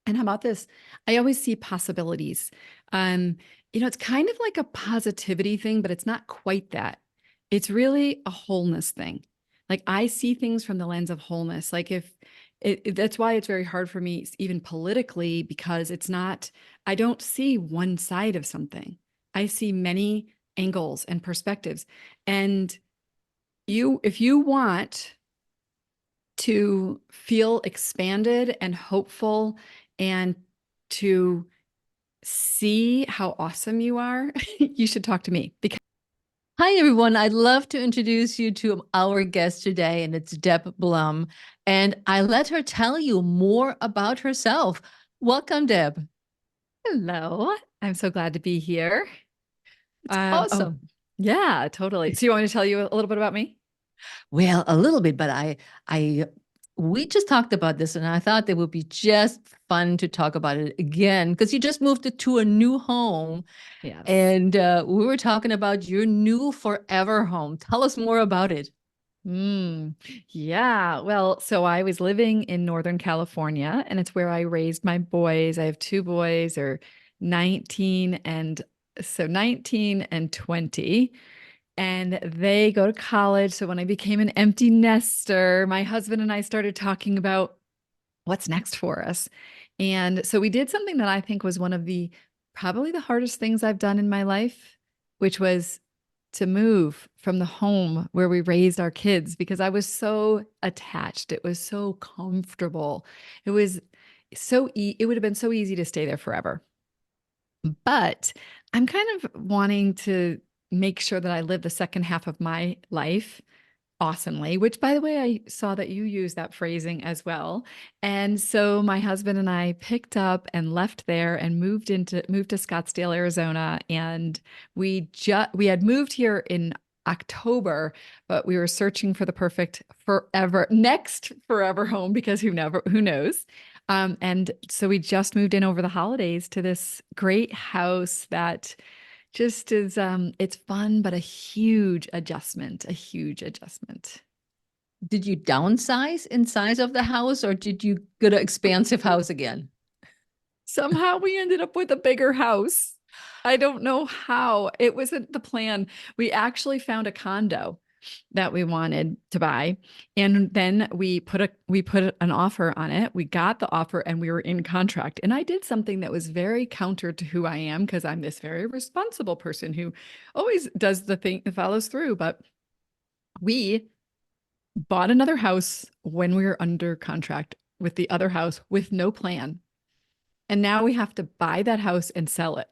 And how about this? I always see possibilities. Um, it's kind of like a positivity thing, but it's not quite that. It's really a wholeness thing. Like I see things from the lens of wholeness. Like if that's why it's very hard for me, even politically, because it's not, I don't see one side of something. I see many angles and perspectives. And if you want to feel expanded and hopeful and to see how awesome you are, you should talk to me because Hi, everyone. I'd love to introduce you to our guest today, and it's Deb Blum. And I let her tell you more about herself. Welcome, Deb. hello, I'm so glad to be here. It's Oh, awesome. yeah, totally. So you want me to tell you a little bit about me? Well, a little bit, but we just talked about this, and I thought it would be just fun to talk about it again because you just moved it to a new home, Yes. and we were talking about your new forever home. Tell us more about it. Mm, yeah. Well, so I was living in Northern California, and it's where I raised my boys. I have two boys, are 19 and 19 and 20. And they go to college. So when I became an empty nester, my husband and I started talking about what's next for us. And so we did something that I think was one of the probably the hardest things I've done in my life, which was to move from the home where we raised our kids because I was so attached. It was so comfortable. It was it would have been so easy to stay there forever. But I'm kind of wanting to make sure that I live the second half of my life awesomely, which by the way, I saw that you use that phrasing as well. And so my husband and I picked up and left there and moved to Scottsdale, Arizona. And we had moved here in October, but we were searching for the perfect next forever home because who knows? And so we just moved in over the holidays to this great house that just is it's fun, but a huge adjustment. Did you downsize in size of the house, or did you get an expansive house again? Somehow we ended up with a bigger house. I don't know how. It wasn't the plan. We actually found a condo that we wanted to buy, and then we put an offer on it. We got the offer and we were in contract. And I did something that was very counter to who I am because I'm this very responsible person who always does the thing follows through, but we bought another house when we were under contract with the other house with no plan. And now we have to buy that house and sell it.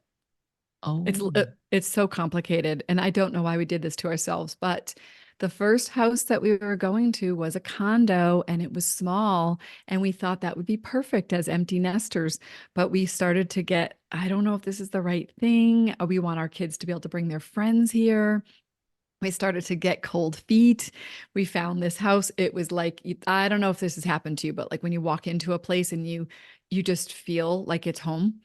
It's Oh, it's so complicated and I don't know why we did this to ourselves, but the first house that we were going to was a condo and it was small and we thought that would be perfect as empty nesters, but we started to get I don't know if this is the right thing. We want our kids to be able to bring their friends here. We started to get cold feet. We found this house. It was like, I don't know if this has happened to you, but like when you walk into a place and you just feel like it's home.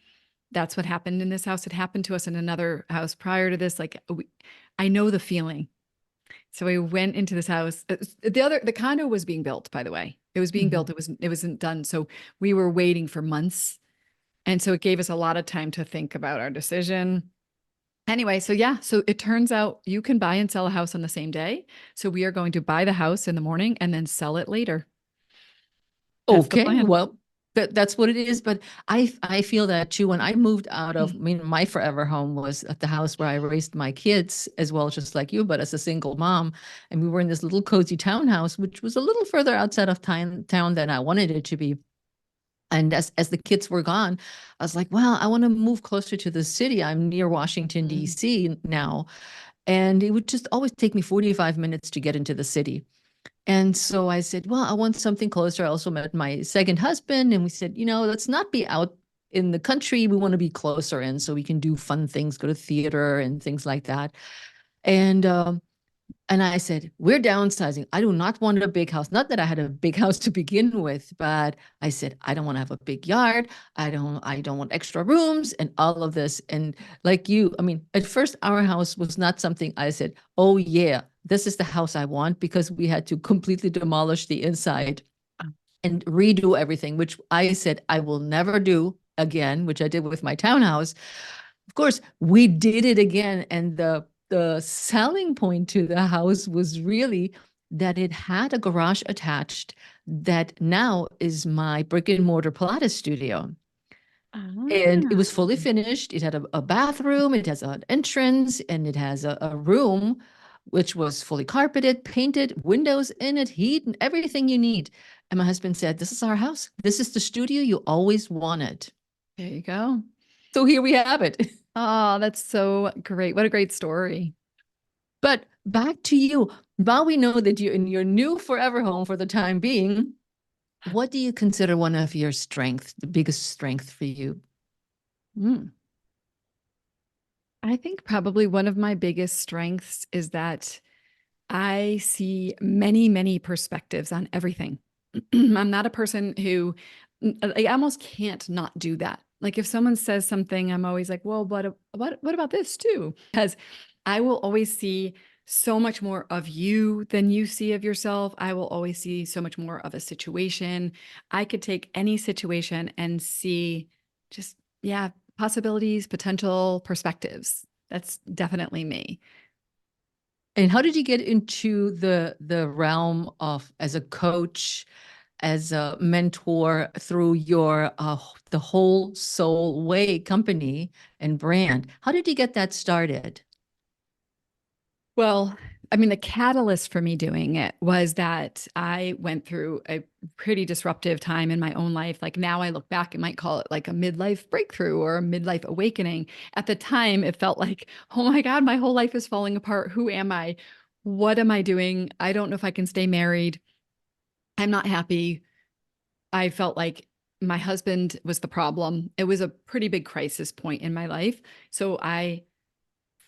That's what happened in this house. It happened to us in another house prior to this. I know the feeling. So we went into this house. The condo was being built, by the way. It was being mhm. built. It wasn't done. So we were waiting for months. And so it gave us a lot of time to think about our decision. Anyway, so yeah, so it turns out you can buy and sell a house on the same day. So we are going to buy the house in the morning and then sell it later. That's the Okay, plan. well, that's what it is. But I feel that too. When I moved out of, I mean, my forever home was at the house where I raised my kids as well, just like you, but as a single mom. And we were in this little cozy townhouse, which was a little further outside of town than I wanted it to be. And as the kids were gone, I was like, well, I want to move closer to the city. I'm near Washington, Mm. D.C. now. And it would just always take me 45 minutes to get into the city. And so I said, well, I want something closer. I also met my second husband, and we said, let's not be out in the country. We want to be closer in so we can do fun things, go to theater and things like that. And and I said, we're downsizing. I do not want a big house. Not that I had a big house to begin with, but I said, I don't want to have a big yard. I don't want extra rooms and all of this. And like you, I mean, at first our house was not something I said, oh yeah, this is the house I want because we had to completely demolish the inside. and redo everything, which I said I will never do again, which I did with my townhouse. Of course, we did it again. And the selling point to the house was really that it had a garage attached that now is my brick and mortar Pilates studio. And it was Ah, fully finished. It had a bathroom, it has an entrance, and it has a room which was fully carpeted, painted, windows in it, heat, and everything you need. And my husband said, "This is our house. This is the studio you always wanted." there you go. So here we have it. Oh, that's so great. What a great story. But back to you. While we know that you're in your new forever home for the time being, what do you consider one of your strengths, the biggest strength for you? Mm. I think probably one of my biggest strengths is that I see many, many perspectives on everything. I'm not a person who I almost can't not do that. Like if someone says something, I'm always like, well, what about this too? Because I will always see so much more of you than you see of yourself. I will always see so much more of a situation. I could take any situation and see just, yeah, possibilities, potential perspectives. That's definitely me. And how did you get into the realm of as a coach, as a mentor through your the Whole Soul Way company and brand? How did you get that started? Well, I mean, the catalyst for me doing it was that I went through a pretty disruptive time in my own life. Like now I look back and might call it like a midlife breakthrough or a midlife awakening. At the time, it felt like, oh my God, my whole life is falling apart. Who am I? What am I doing? I don't know if I can stay married. I'm not happy. I felt like my husband was the problem. It was a pretty big crisis point in my life. So I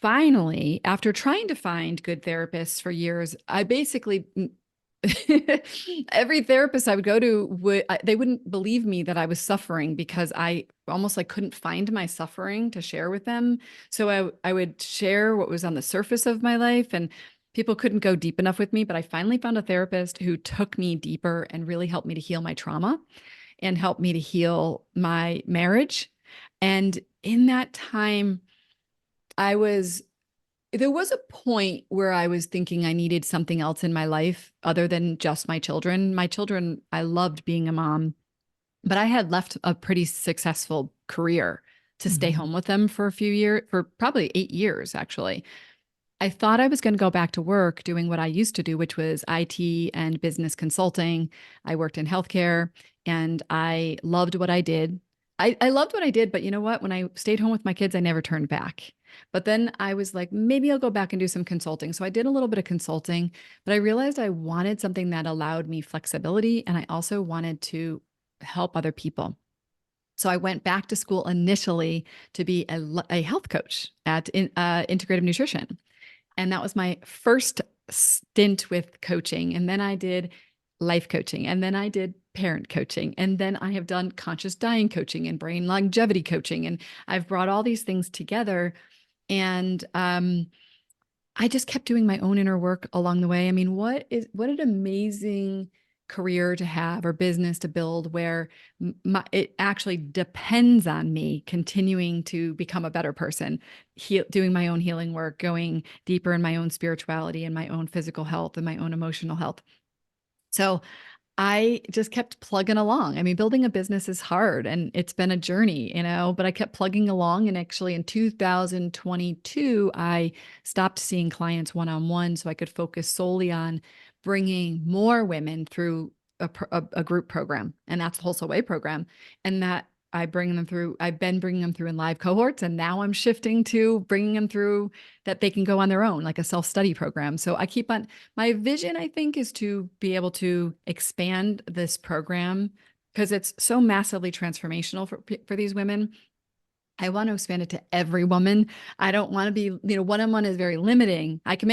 finally, after trying to find good therapists for years, I basically every therapist I would go to they wouldn't believe me that I was suffering because I almost like couldn't find my suffering to share with them. So I would share what was on the surface of my life and people couldn't go deep enough with me, but I finally found a therapist who took me deeper and really helped me to heal my trauma and helped me to heal my marriage. And in that time, I was there was a point where I was thinking I needed something else in my life other than just my children. My children, I loved being a mom, but I had left a pretty successful career to stay Mhm. home with them for a few years, for probably 8 years, actually. I thought I was going to go back to work doing what I used to do, which was IT and business consulting. I worked in healthcare and I loved what I did. I loved what I did, but you know what? When I stayed home with my kids, I never turned back. But then I was like, maybe I'll go back and do some consulting. So I did a little bit of consulting, but I realized I wanted something that allowed me flexibility and I also wanted to help other people. So I went back to school initially to be a health coach at Integrative Nutrition. And that was my first stint with coaching. And then I did life coaching. And then I did parent coaching. And then I have done conscious dying coaching and brain longevity coaching. And I've brought all these things together. And I just kept doing my own inner work along the way. I mean, what an amazing career to have or business to build where it actually depends on me continuing to become a better person, doing my own healing work, going deeper in my own spirituality and my own physical health and my own emotional health. So I just kept plugging along. I mean, building a business is hard and it's been a journey, but I kept plugging along. And actually, in 2022, I stopped seeing clients one on one so I could focus solely on bringing more women through a group program. And that's the Wholesale Way program. And that I've been bringing them through in live cohorts. And now I'm shifting to bringing them through that they can go on their own, like a self study program. So I keep on my vision, I think, is to be able to expand this program because it's so massively transformational for these women. I want to expand it to every woman. I don't want to be, one-on-one is very limiting. I can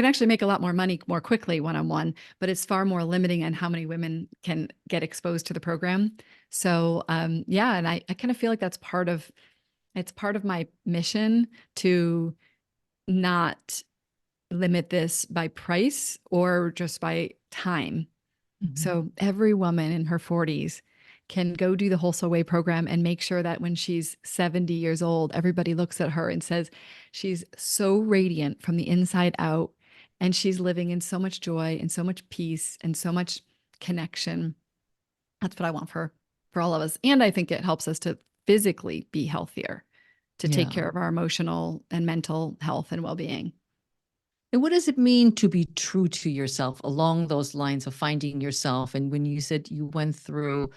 actually make a lot more money more quickly one-on-one, but it's far more limiting on how many women can get exposed to the program. So, yeah, and I kind of feel like it's part of my mission to not limit this by price or just by time. Mhm. So every woman in her 40s can go do the Wholesale Way program and make sure that when she's 70 years old, everybody looks at her and says she's so radiant from the inside out, and she's living in so much joy and so much peace and so much connection. That's what I want for all of us. And I think it helps us to physically be healthier, to take Yeah. care of our emotional and mental health and well-being. And what does it mean to be true to yourself along those lines of finding yourself? And when you said you went through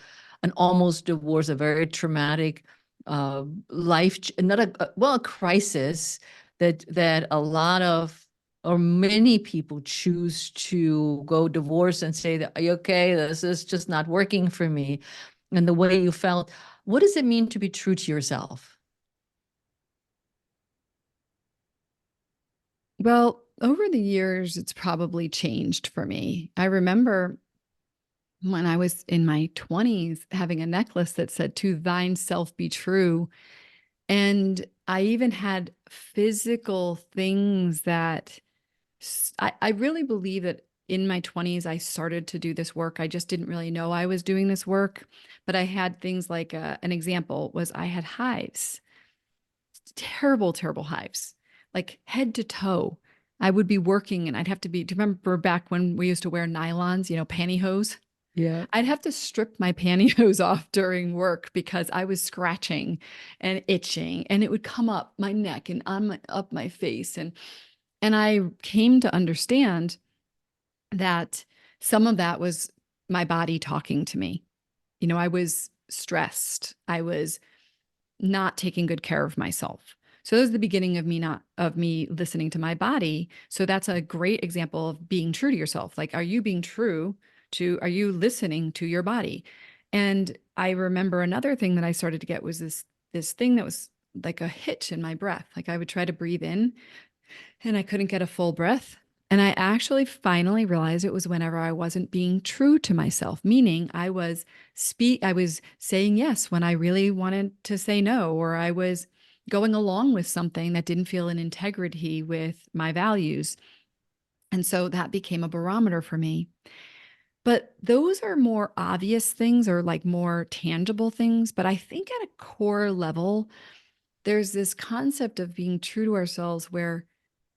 an almost divorce, a very traumatic life, not a crisis that a lot of or many people choose to go divorce and say that, okay, this is just not working for me. And the way you felt, what does it mean to be true to yourself? Well, over the years, it's probably changed for me. I remember when I was in my 20s having a necklace that said, "To thine self be true." And I even had physical things that I really believe that in my 20s, I started to do this work. I just didn't really know I was doing this work. But I had things like an example was I had hives, terrible, terrible hives, like head to toe. I would be working and I'd have to be, do you remember back when we used to wear nylons, pantyhose? Yeah. I'd have to strip my pantyhose off during work because I was scratching and itching, and it would come up my neck and up my face. And I came to understand that some of that was my body talking to me. I was stressed. I was not taking good care of myself. So that was the beginning of me listening to my body. So that's a great example of being true to yourself. Like, are you listening to your body? And I remember another thing that I started to get was this thing that was like a hitch in my breath. Like I would try to breathe in and I couldn't get a full breath. And I actually finally realized it was whenever I wasn't being true to myself, meaning I was saying yes when I really wanted to say no, or I was going along with something that didn't feel in integrity with my values. And so that became a barometer for me. But those are more obvious things or like more tangible things. But I think at a core level, there's this concept of being true to ourselves where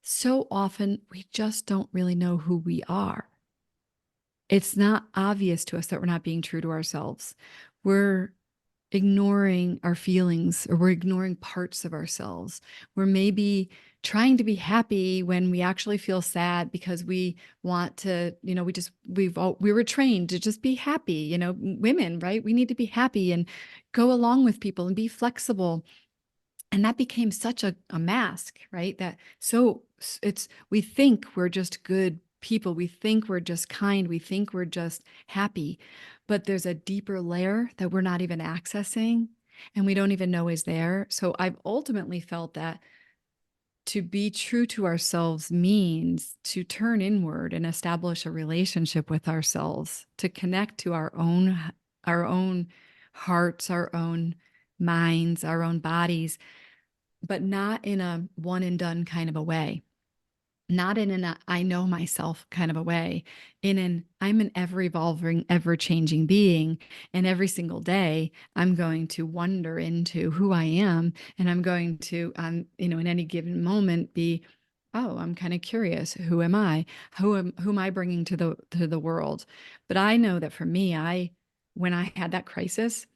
so often we just don't really know who we are. It's not obvious to us that we're not being true to ourselves. We're ignoring our feelings or we're ignoring parts of ourselves. We're maybe trying to be happy when we actually feel sad because we want to, we were trained to just be happy, women, right? We need to be happy and go along with people and be flexible, and that became such a mask, right? That so it's we think we're just good people, we think we're just kind, we think we're just happy, but there's a deeper layer that we're not even accessing and we don't even know is there. So I've ultimately felt that to be true to ourselves means to turn inward and establish a relationship with ourselves, to connect to our own hearts, our own minds, our own bodies, but not in a one and done kind of a way, not in an I know myself kind of a way, in an I'm an ever evolving, ever changing being. And every single day, I'm going to wander into who I am. And I'm going to, in any given moment be, oh, I'm kind of curious. Who am I? Who am I bringing to the world? But I know that for me, when I had that crisis,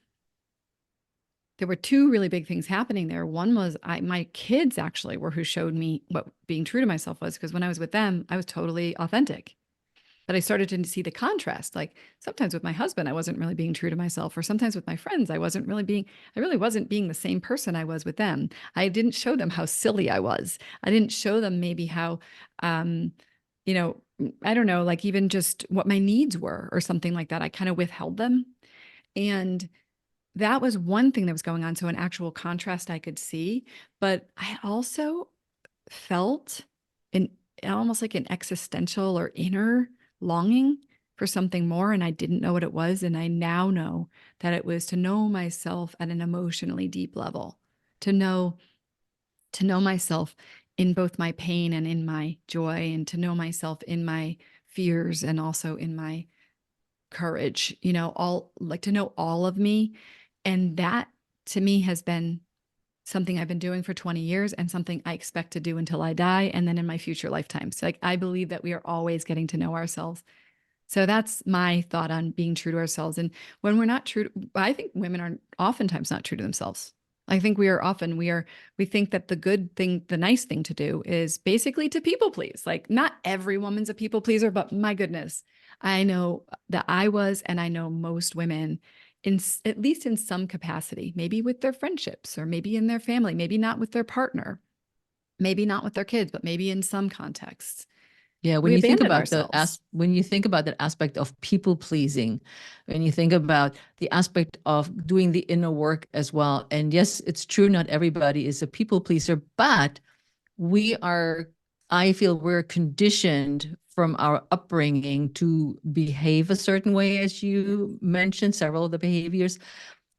there were two really big things happening there. One was my kids actually were who showed me what being true to myself was, because when I was with them, I was totally authentic. But I started to see the contrast. Like sometimes with my husband, I wasn't really being true to myself, or sometimes with my friends, I really wasn't being the same person I was with them. I didn't show them how silly I was. I didn't show them maybe how, um, you know, I don't know, like even just what my needs were or something like that. I kind of withheld them. And that was one thing that was going on. So an actual contrast I could see, but I also felt an almost like an existential or inner longing for something more. And I didn't know what it was. And I now know that it was to know myself at an emotionally deep level, to know, to know myself in both my pain and in my joy, and to know myself in my fears and also in my courage, all like to know all of me. And that to me has been something I've been doing for 20 years and something I expect to do until I die and then in my future lifetimes. Like I believe that we are always getting to know ourselves. So that's my thought on being true to ourselves. And when we're not true, I think women are oftentimes not true to themselves. I think we think that the good thing, the nice thing to do is basically to people please. Like not every woman's a people pleaser, but my goodness, I know that I was, and I know most women at least in some capacity, maybe with their friendships or maybe in their family, maybe not with their partner, maybe not with their kids, but maybe in some contexts. Yeah, We abandon ourselves. when you think about that aspect of people pleasing, when you think about the aspect of doing the inner work as well, and yes, it's true, not everybody is a people pleaser, but we are, I feel we're conditioned from our upbringing to behave a certain way, as you mentioned, several of the behaviors,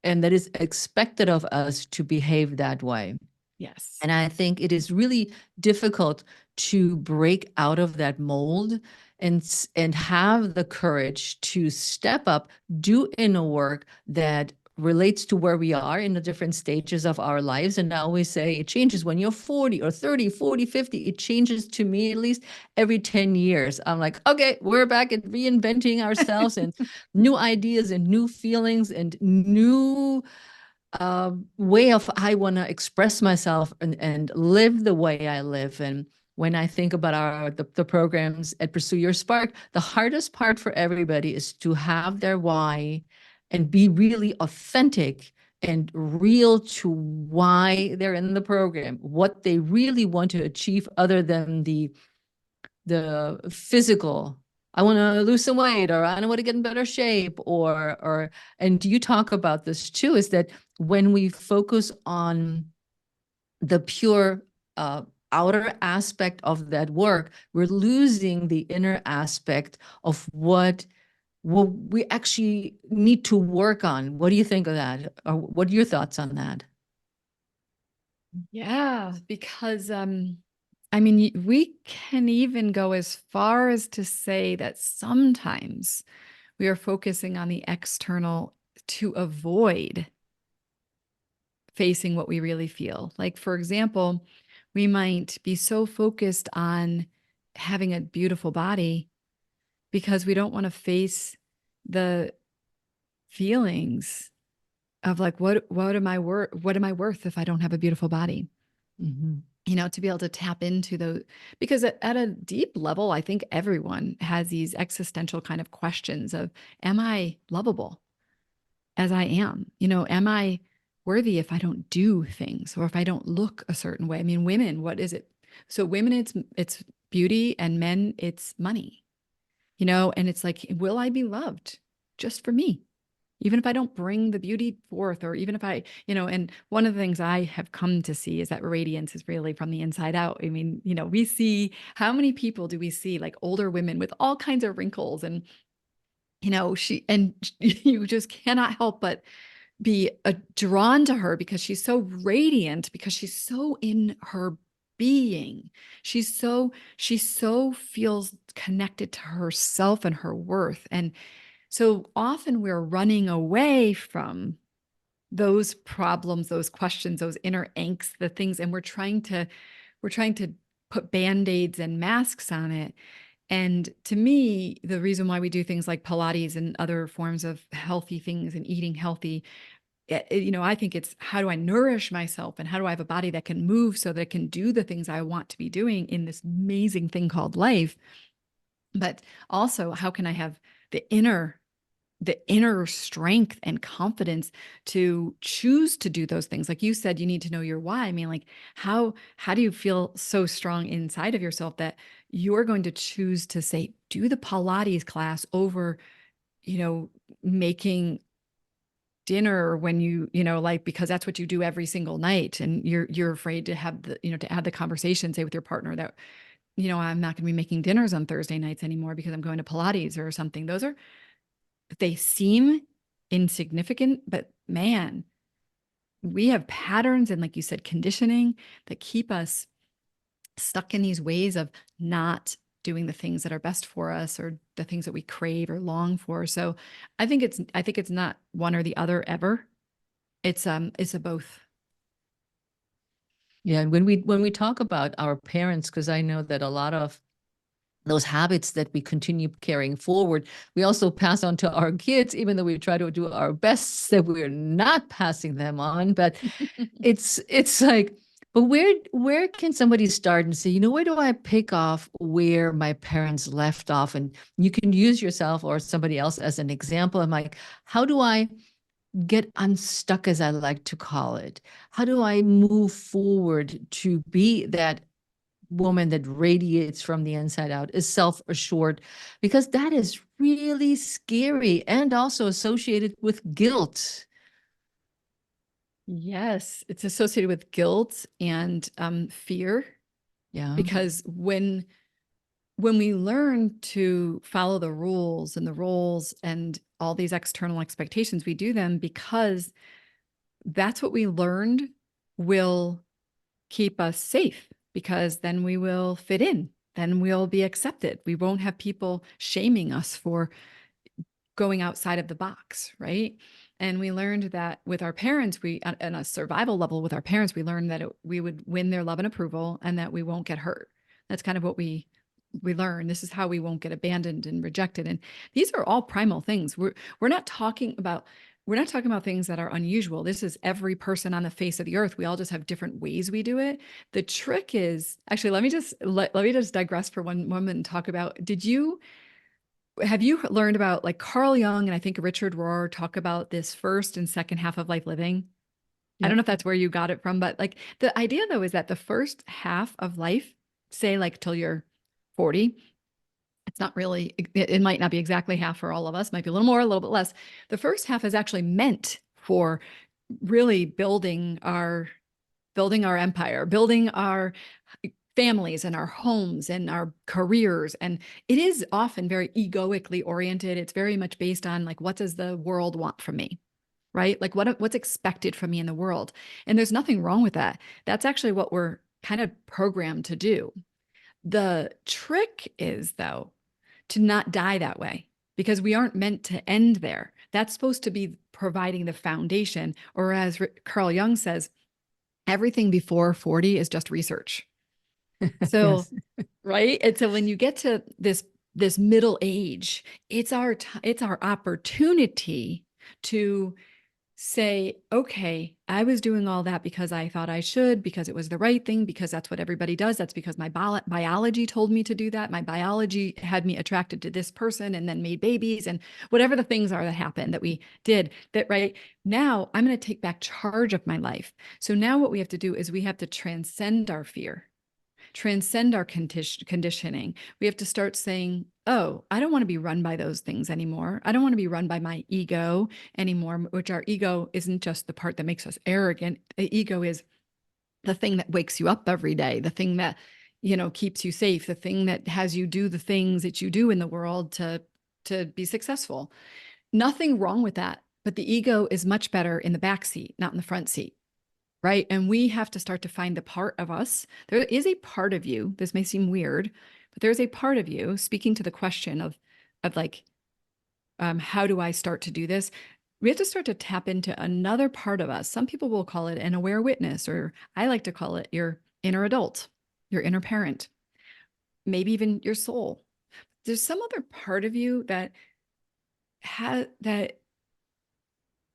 and that is expected of us to behave that way. Yes. And I think it is really difficult to break out of that mold and have the courage to step up, do inner work that relates to where we are in the different stages of our lives. And I always say it changes when you're 40 or 30, 40, 50. It changes to me at least every 10 years. I'm like, okay, we're back at reinventing ourselves and new ideas and new feelings and new way of I want to express myself and live the way I live. And when I think about the programs at Pursue Your Spark, the hardest part for everybody is to have their why and be really authentic and real to why they're in the program, what they really want to achieve other than the physical. I want to lose some weight, or I want to get in better shape, and you talk about this too, is that when we focus on the pure outer aspect of that work, we're losing the inner aspect of what we actually need to work on. What do you think of that? Or what are your thoughts on that? Yeah, because I mean, we can even go as far as to say that sometimes we are focusing on the external to avoid facing what we really feel. Like, for example, we might be so focused on having a beautiful body because we don't want to face the feelings of like, what am I worth if I don't have a beautiful body? Mhm. To be able to tap into those, because at a deep level, I think everyone has these existential kind of questions of, am I lovable as I am? Am I worthy if I don't do things or if I don't look a certain way? I mean, women, what is it? So women, it's beauty, and men, it's money, and it's like, will I be loved just for me? Even if I don't bring the beauty forth, or even if and one of the things I have come to see is that radiance is really from the inside out. I mean, we see, how many people do we see, like older women with all kinds of wrinkles, and, you just cannot help but be drawn to her because she's so radiant, because she's so in her being. She so feels connected to herself and her worth. And so often we're running away from those problems, those questions, those inner angst, the things, and we're trying to put band-aids and masks on it. And to me, the reason why we do things like Pilates and other forms of healthy things and eating healthy, I think it's, how do I nourish myself and how do I have a body that can move so that it can do the things I want to be doing in this amazing thing called life? But also, how can I have the inner strength and confidence to choose to do those things? Like you said, you need to know your why. I mean, like, how do you feel so strong inside of yourself that you're going to choose to say, do the Pilates class over, making dinner when like, because that's what you do every single night, and you're afraid to have to have the conversation, say, with your partner that, I'm not going to be making dinners on Thursday nights anymore because I'm going to Pilates or something. They seem insignificant, but man, we have patterns and, like you said, conditioning that keep us stuck in these ways of not doing the things that are best for us or the things that we crave or long for. So I think it's not one or the other ever. It's a both. Yeah, and when we talk about our parents, because I know that a lot of those habits that we continue carrying forward, we also pass on to our kids, even though we try to do our best that we're not passing them on. But it's like, but where can somebody start and say, where do I pick off where my parents left off? And you can use yourself or somebody else as an example. I'm like, how do I get unstuck, as I like to call it? How do I move forward to be that woman that radiates from the inside out, is self-assured? Because that is really scary and also associated with guilt. Yes, it's associated with guilt and fear, Yeah. because when we learn to follow the rules and the roles and all these external expectations, we do them because that's what we learned will keep us safe, because then we will fit in, then we'll be accepted. We won't have people shaming us for going outside of the box, right? And we learned that with our parents, we, on a survival level with our parents, we learned that we would win their love and approval and that we won't get hurt. That's kind of what we learn. This is how we won't get abandoned and rejected. And these are all primal things. We're not talking about we're not talking about things that are unusual. This is every person on the face of the earth. We all just have different ways we do it. The trick is actually, let me just digress for one moment and talk about, have you learned about like Carl Jung and I think Richard Rohr talk about this first and second half of life living? I don't Yeah. know if that's where you got it from, but like the idea though is that the first half of life, say like till you're 40, it's not really, it might not be exactly half for all of us, might be a little more, a little bit less. The first half is actually meant for really building our empire, building our families and our homes and our careers. And it is often very egoically oriented. It's very much based on like, what does the world want from me? Right? Like what's expected from me in the world. And there's nothing wrong with that. That's actually what we're kind of programmed to do. The trick is though, to not die that way, because we aren't meant to end there. That's supposed to be providing the foundation. Or as Carl Jung says, everything before 40 is just research. So, Yes. right? And so when you get to this middle age, it's our opportunity to say, okay, I was doing all that because I thought I should, because it was the right thing, because that's what everybody does. That's because my biology told me to do that. My biology had me attracted to this person and then made babies and whatever the things are that happened that we did. That right now, I'm going to take back charge of my life. So now what we have to do is we have to transcend our fear, transcend our conditioning. We have to start saying, oh, I don't want to be run by those things anymore. I don't want to be run by my ego anymore, which our ego isn't just the part that makes us arrogant. The ego is the thing that wakes you up every day, the thing that, keeps you safe, the thing that has you do the things that you do in the world to be successful. Nothing wrong with that. But the ego is much better in the back seat, not in the front seat. Right. And we have to start to find the part of us. There is a part of you, this may seem weird, but there's a part of you, speaking to the question of like, how do I start to do this? We have to start to tap into another part of us. Some people will call it an aware witness, or I like to call it your inner adult, your inner parent, maybe even your soul. There's some other part of you that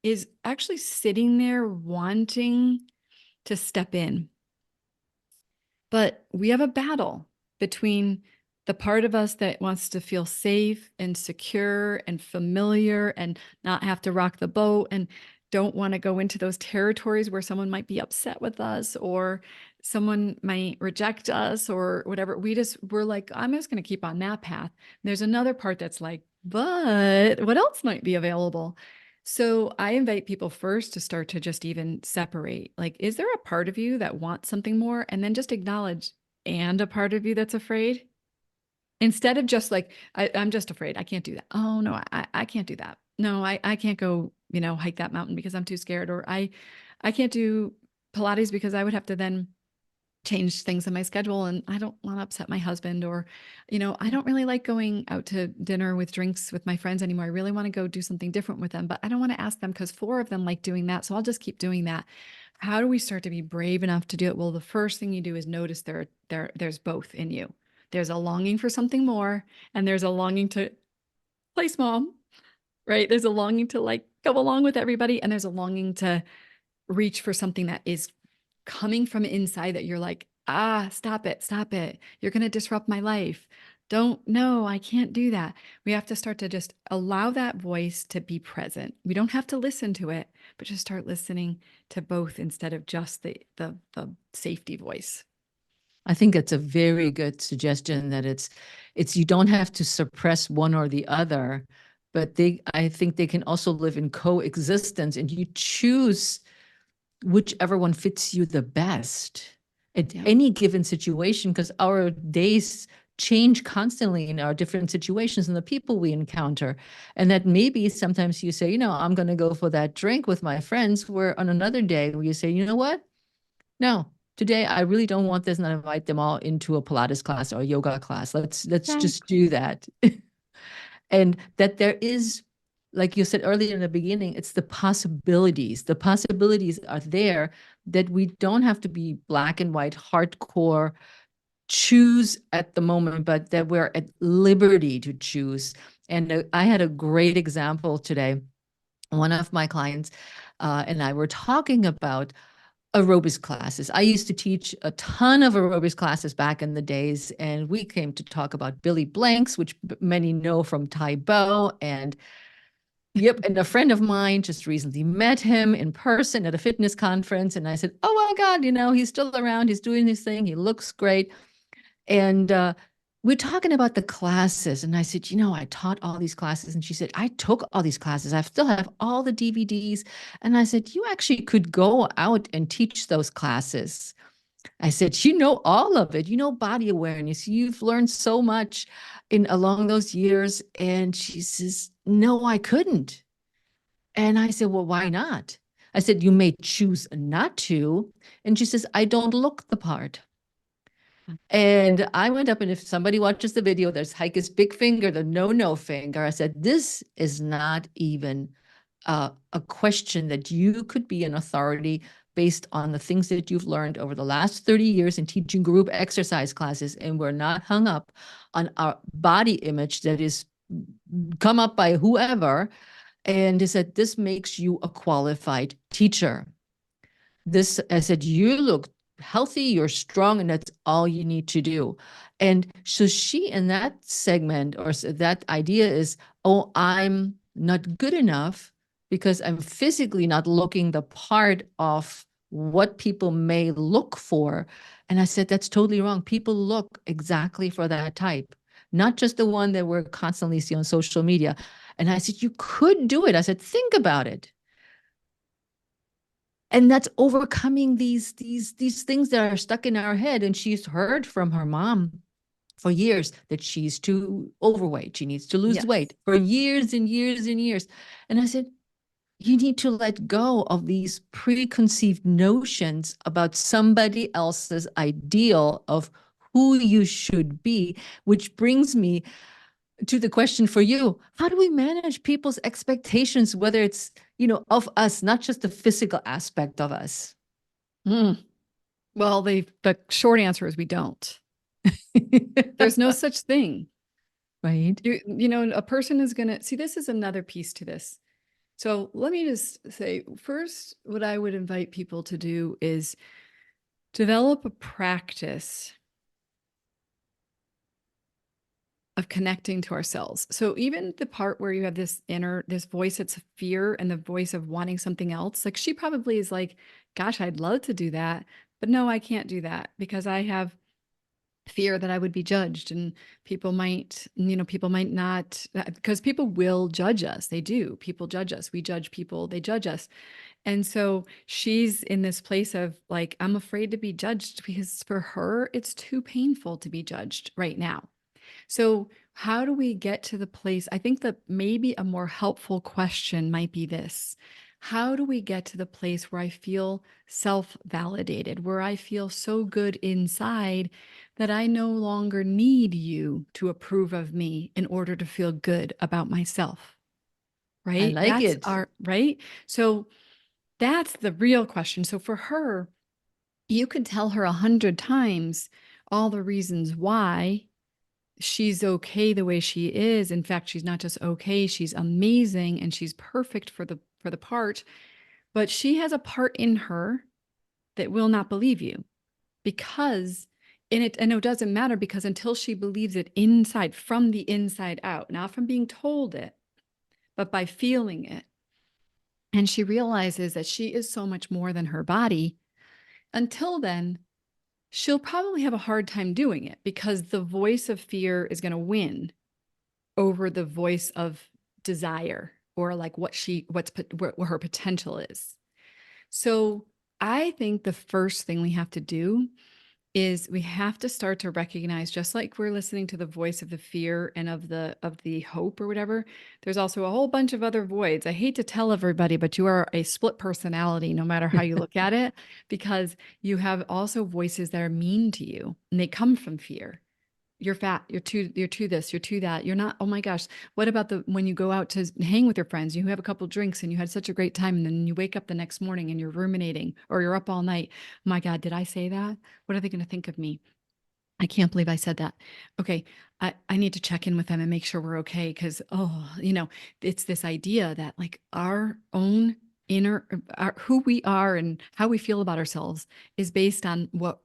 is actually sitting there wanting to step in. But we have a battle between the part of us that wants to feel safe and secure and familiar and not have to rock the boat and don't want to go into those territories where someone might be upset with us or someone might reject us or whatever. We're like, I'm just going to keep on that path. And there's another part that's like, but what else might be available? So I invite people first to start to just even separate. Like, is there a part of you that wants something more? And then just acknowledge, and a part of you that's afraid? Instead of just like, I'm just afraid. I can't do that. Oh, no, I can't do that. No, I can't go, hike that mountain because I'm too scared. Or I can't do Pilates because I would have to then changed things in my schedule and I don't want to upset my husband or, I don't really like going out to dinner with drinks with my friends anymore. I really want to go do something different with them, but I don't want to ask them because four of them like doing that. So I'll just keep doing that. How do we start to be brave enough to do it? Well, the first thing you do is notice there's both in you. There's a longing for something more and there's a longing to play small, right? There's a longing to like go along with everybody and there's a longing to reach for something that is coming from inside that you're like, stop it, stop it. You're going to disrupt my life. Don't, no, I can't do that. We have to start to just allow that voice to be present. We don't have to listen to it, but just start listening to both instead of just the safety voice. I think it's a very good suggestion that it's you don't have to suppress one or the other, but I think they can also live in coexistence and you choose whichever one fits you the best at any given situation, because our days change constantly in our different situations and the people we encounter. And that maybe sometimes you say, I'm going to go for that drink with my friends, where on another day where you say, you know what? No, today I really don't want this, and I invite them all into a Pilates class or a yoga class. Let's just do that. And that there is, like you said earlier in the beginning, it's the possibilities. The possibilities are there, that we don't have to be black and white, hardcore, choose at the moment, but that we're at liberty to choose. And I had a great example today. One of my clients and I were talking about aerobics classes. I used to teach a ton of aerobics classes back in the days, and we came to talk about Billy Blanks, which many know from Taekwondo. And yep, and a friend of mine just recently met him in person at a fitness conference, and I said, "Oh my God, he's still around. He's doing his thing. He looks great." And we're talking about the classes, and I said, I taught all these classes, and she said, I took all these classes. I still have all the DVDs. And I said, you actually could go out and teach those classes. I said, you know all of it. You know body awareness. You've learned so much along those years. And she says, no, I couldn't. And I said, well, why not? I said, you may choose not to. And she says, I don't look the part. And I went up, and if somebody watches the video, there's Heike's big finger, the no finger. I said, this is not even a question that you could be an authority based on the things that you've learned over the last 30 years in teaching group exercise classes. And we're not hung up on our body image that is come up by whoever. And he said, this makes you a qualified teacher. I said, you look healthy, you're strong, and that's all you need to do. And so she, in that segment or that idea is, oh, I'm not good enough because I'm physically not looking the part of what people may look for. And I said, that's totally wrong. People look exactly for that type, not just the one that we're constantly seeing on social media. And I said, you could do it. I said, think about it. And that's overcoming these things that are stuck in our head. And she's heard from her mom for years that she's too overweight. She needs to lose weight for years and years and years. And I said, you need to let go of these preconceived notions about somebody else's ideal of who you should be, which brings me to the question for you. How do we manage people's expectations, whether it's, of us, not just the physical aspect of us? Well, the short answer is we don't. There's no such thing. Right. A person is going to see, this is another piece to this. So let me just say, first, what I would invite people to do is develop a practice of connecting to ourselves. So even the part where you have this voice that's fear and the voice of wanting something else, like she probably is like, gosh, I'd love to do that, but no, I can't do that because I have fear that I would be judged and people might not, because people will judge us. They do. People judge us. We judge people. They judge us. And so she's in this place of like, I'm afraid to be judged because for her, it's too painful to be judged right now. So how do we get to the place? I think that maybe a more helpful question might be this. how do we get to the place where I feel self-validated, where I feel so good inside that I no longer need you to approve of me in order to feel good about myself, I right? like That's it. our, right? So that's the real question. So for her, you can tell her 100 times all the reasons why she's okay the way she is. In fact, she's not just okay, she's amazing and she's perfect for the part, but she has a part in her that will not believe you because and it doesn't matter because until she believes it inside from the inside out, not from being told it, but by feeling it. And she realizes that she is so much more than her body. Until then, she'll probably have a hard time doing it because the voice of fear is going to win over the voice of desire or like what her potential is. So I think the first thing we have to do is we have to start to recognize, just like we're listening to the voice of the fear and of the hope or whatever, there's also a whole bunch of other voids. I hate to tell everybody, but you are a split personality no matter how you look at it, because you have also voices that are mean to you and they come from fear. You're fat, you're too this, you're too that, you're not, oh my gosh, what about the when you go out to hang with your friends, you have a couple drinks and you had such a great time and then you wake up the next morning and you're ruminating or you're up all night. Oh my God, did I say that? What are they going to think of me? I can't believe I said that. Okay, I need to check in with them and make sure we're okay because, oh, it's this idea that like our own inner, who we are and how we feel about ourselves is based on what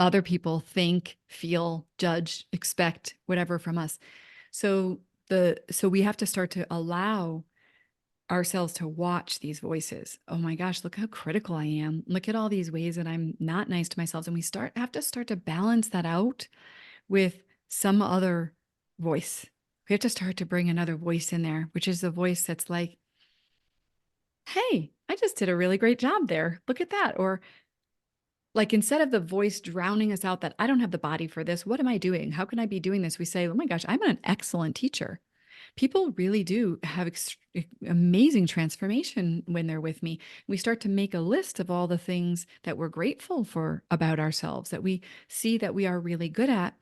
other people think, feel, judge, expect, whatever from us. So so we have to start to allow ourselves to watch these voices. Oh my gosh, look how critical I am. Look at all these ways that I'm not nice to myself. And we have to start to balance that out with some other voice. We have to start to bring another voice in there, which is the voice that's like, hey, I just did a really great job there. Look at that. Or like instead of the voice drowning us out that I don't have the body for this, what am I doing? How can I be doing this? We say, oh my gosh, I'm an excellent teacher. People really do have amazing transformation when they're with me. We start to make a list of all the things that we're grateful for about ourselves, that we see that we are really good at.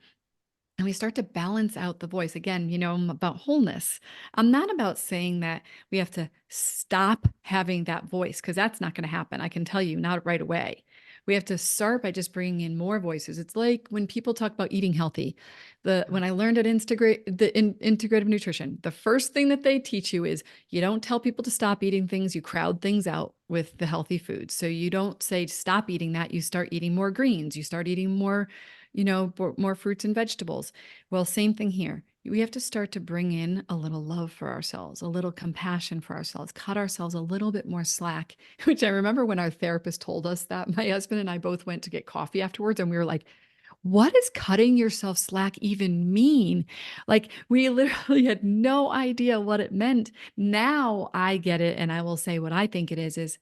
And we start to balance out the voice. Again, I'm about wholeness. I'm not about saying that we have to stop having that voice because that's not going to happen. I can tell you, not right away. We have to start by just bringing in more voices. It's like when people talk about eating healthy. When I learned at integrative nutrition, the first thing that they teach you is you don't tell people to stop eating things, you crowd things out with the healthy foods. So you don't say stop eating that, you start eating more greens, you start eating more more fruits and vegetables. Well, same thing here. We have to start to bring in a little love for ourselves, a little compassion for ourselves, cut ourselves a little bit more slack, which I remember when our therapist told us that. My husband and I both went to get coffee afterwards, and we were like, what does cutting yourself slack even mean? Like, we literally had no idea what it meant. Now I get it. And I will say what I think it is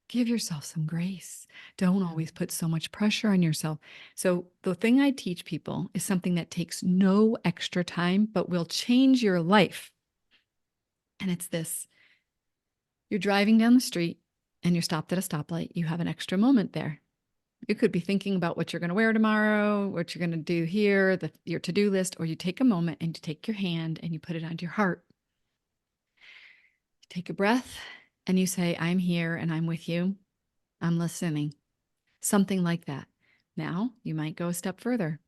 give yourself some grace. Don't Yeah. always put so much pressure on yourself. So, the thing I teach people is something that takes no extra time, but will change your life. And it's this: you're driving down the street and you're stopped at a stoplight. You have an extra moment there. You could be thinking about what you're going to wear tomorrow, what you're going to do here, your to do list, or you take a moment and you take your hand and you put it onto your heart. You take a breath and you say, I'm here and I'm with you. I'm listening. Something like that. Now you might go a step further.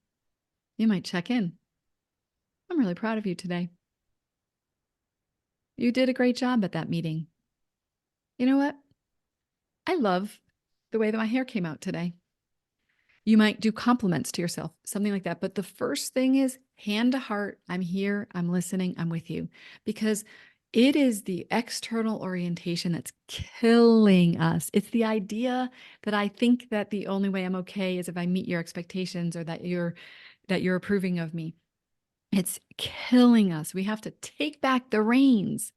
You might check in. I'm really proud of you today. You did a great job at that meeting. You know what? I love the way that my hair came out today. You might do compliments to yourself, something like that. But the first thing is hand to heart. I'm here. I'm listening. I'm with you. Because it is the external orientation that's killing us. It's the idea that I think that the only way I'm okay is if I meet your expectations or that you're approving of me. It's killing us. We have to take back the reins.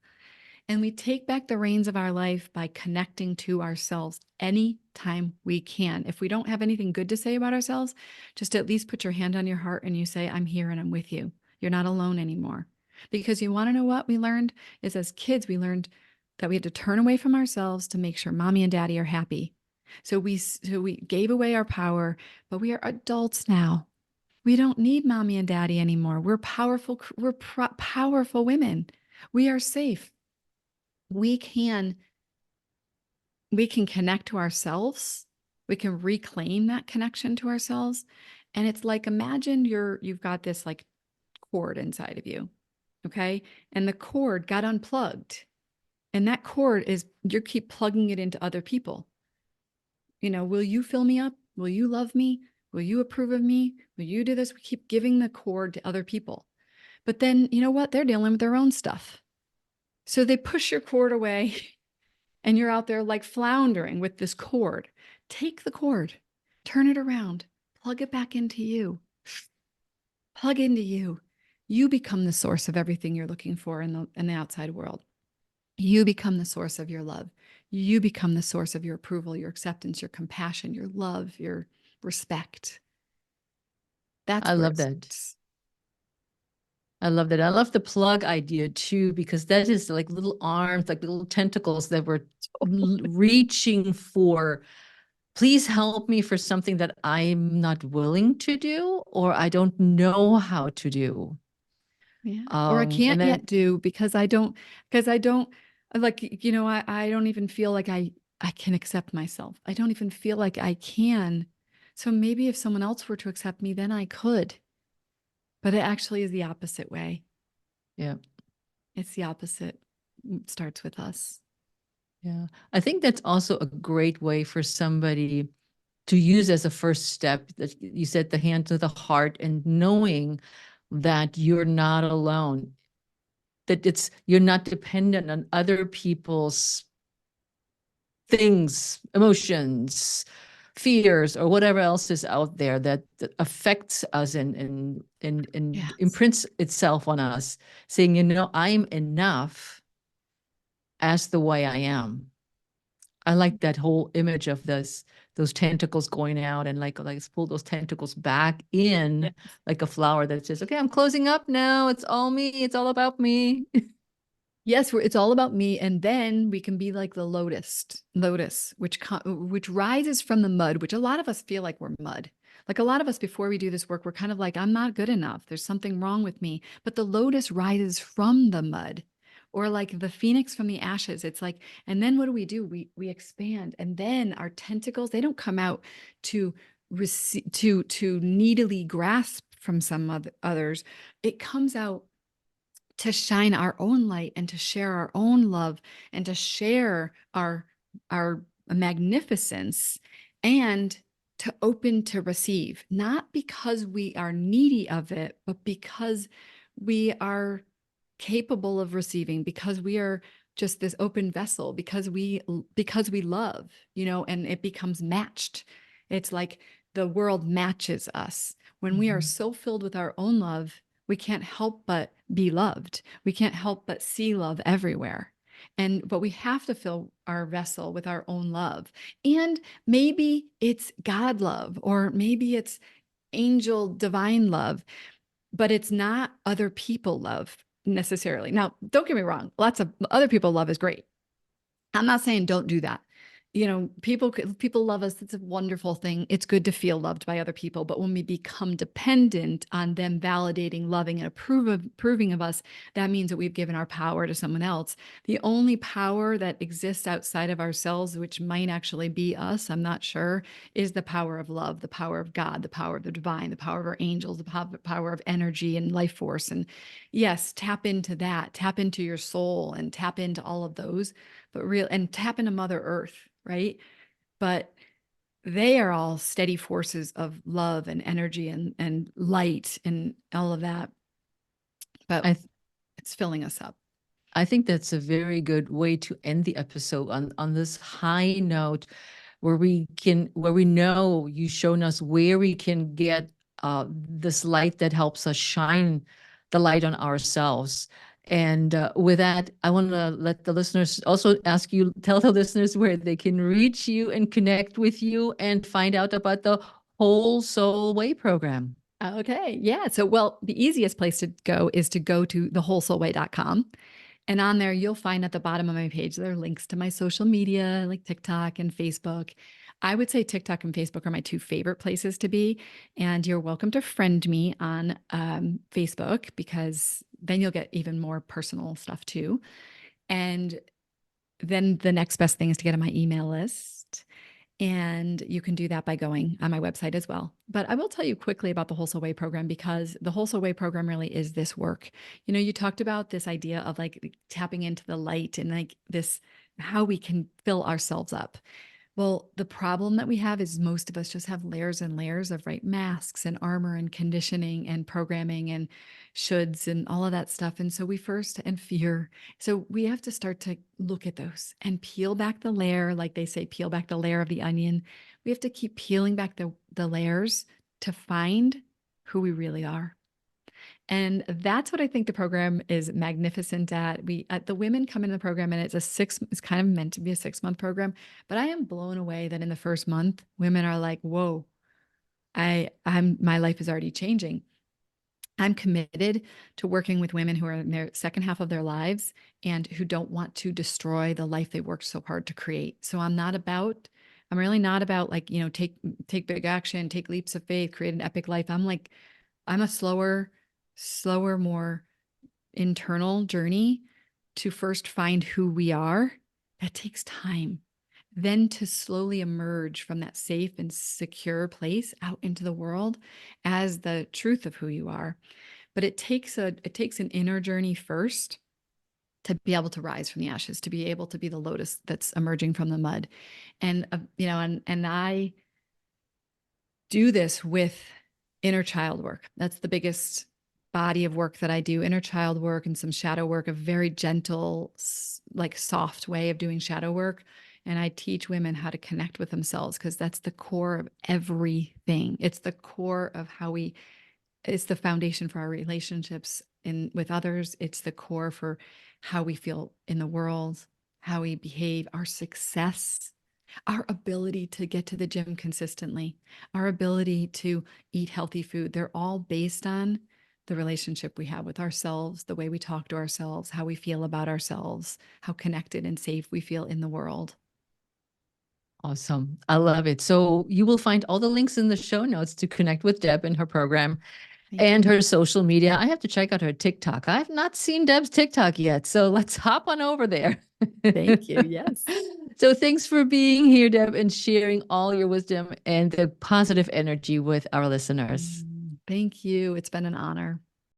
And we take back the reins of our life by connecting to ourselves anytime we can. If we don't have anything good to say about ourselves, just at least put your hand on your heart and you say, I'm here and I'm with you. You're not alone anymore. Because you want to know what we learned is as kids, we learned that we had to turn away from ourselves to make sure mommy and daddy are happy. So we gave away our power, but we are adults now. We don't need mommy and daddy anymore. We're powerful. Powerful women. We are safe. We can we can connect to ourselves. We can reclaim that connection to ourselves. And it's like, imagine you've got this like cord inside of you. Okay. And the cord got unplugged. And that cord is, you keep plugging it into other people. Will you fill me up? Will you love me? Will you approve of me? Will you do this? We keep giving the cord to other people. But then, you know what? They're dealing with their own stuff. So they push your cord away and you're out there like floundering with this cord. Take the cord, turn it around, plug it back into you, plug into you. You become the source of everything you're looking for in the outside world. You become the source of your love. You become the source of your approval, your acceptance, your compassion, your love, your respect. That's I where love it that. starts. I love that. I love the plug idea too, because that is like little arms, like little tentacles that we're reaching for. Please help me for something that I'm not willing to do or I don't know how to do. Yeah. Or I And can't then, yet do because I don't like, I don't even feel like I can accept myself. I don't even feel like I can. So maybe if someone else were to accept me, then I could. But it actually is the opposite way. yeah, It's the opposite. It starts with us. yeah. I think that's also a great way for somebody to use as a first step. That you said, the hand to the heart, and knowing that you're not alone, that you're not dependent on other people's things, emotions, fears, or whatever else is out there that affects us and Yes. imprints itself on us, saying, I'm enough as the way I am. I like that whole image of those tentacles going out and like pull those tentacles back in, Yes. like a flower that says, okay, I'm closing up now. It's all me. It's all about me. Yes, it's all about me, and then we can be like the lotus, which rises from the mud. Which a lot of us feel like we're mud. Like a lot of us, before we do this work, we're kind of like, I'm not good enough. There's something wrong with me. But the lotus rises from the mud, or like the phoenix from the ashes. It's like, and then what do? We expand, and then our tentacles, they don't come out to receive to needily grasp from others. It comes out to shine our own light and to share our own love and to share our magnificence and to open to receive, not because we are needy of it, but because we are capable of receiving, because we are just this open vessel, because we love, and it becomes matched. It's like the world matches us when we are Mhm. so filled with our own love. We can't help but be loved. We can't help but see love everywhere. But we have to fill our vessel with our own love. And maybe it's God love, or maybe it's angel divine love, but it's not other people love necessarily. Now, don't get me wrong, lots of other people love is great. I'm not saying don't do that. People love us. It's a wonderful thing. It's good to feel loved by other people. But when we become dependent on them validating, loving, and approving of us, that means that we've given our power to someone else. The only power that exists outside of ourselves, which might actually be us, I'm not sure, is the power of love, the power of God, the power of the divine, the power of our angels, the power of energy and life force. And yes, tap into that, tap into your soul, and tap into all of those, and tap into Mother Earth, right? But they are all steady forces of love and energy and light and all of that. But I it's filling us up. I think that's a very good way to end the episode on this high note, where we know you've shown us where we can get this light that helps us shine the light on ourselves. And with that, I want to let the listeners also tell the listeners where they can reach you and connect with you and find out about the Whole Soul Way program. Okay. Yeah. So, well, the easiest place to go is to go to thewholesoulway.com. And on there, you'll find at the bottom of my page, there are links to my social media, like TikTok and Facebook. I would say TikTok and Facebook are my two favorite places to be. And you're welcome to friend me on Facebook because then you'll get even more personal stuff too. And then the next best thing is to get on my email list. And you can do that by going on my website as well. But I will tell you quickly about the Wholesale Way program because the Wholesale Way program really is this work. You know, you talked about this idea of like tapping into the light and like this, how we can fill ourselves up. Well, the problem that we have is most of us just have layers and layers of right masks and armor and conditioning and programming and shoulds and all of that stuff. And so we first and fear. So we have to start to look at those and peel back the layer, like they say, peel back the layer of the onion. We have to keep peeling back the layers to find who we really are. And that's what I think the program is magnificent at. The women come into the program and it's kind of meant to be a 6-month program, but I am blown away that in the first month, women are like, whoa, my life is already changing. I'm committed to working with women who are in their second half of their lives and who don't want to destroy the life they worked so hard to create. So I'm really not about like, take big action, take leaps of faith, create an epic life. I'm a slower, more internal journey to first find who we are. That takes time. Then to slowly emerge from that safe and secure place out into the world as the truth of who you are. But it takes an inner journey first to be able to rise from the ashes, to be able to be the lotus that's emerging from the mud. And and I do this with inner child work. That's the biggest body of work that I do, inner child work and some shadow work, a very gentle, like soft way of doing shadow work. And I teach women how to connect with themselves because that's the core of everything. It's the core of it's the foundation for our relationships with others. It's the core for how we feel in the world, how we behave, our success, our ability to get to the gym consistently, our ability to eat healthy food. They're all based on the relationship we have with ourselves, the way we talk to ourselves, how we feel about ourselves, how connected and safe we feel in the world. Awesome. I love it. So you will find all the links in the show notes to connect with Deb and her program Thank and you. her social media. I have to check out her TikTok. I've not seen Deb's TikTok yet. So let's hop on over there. Thank you. Yes. So thanks for being here, Deb, and sharing all your wisdom and the positive energy with our listeners. Thank you. It's been an honor.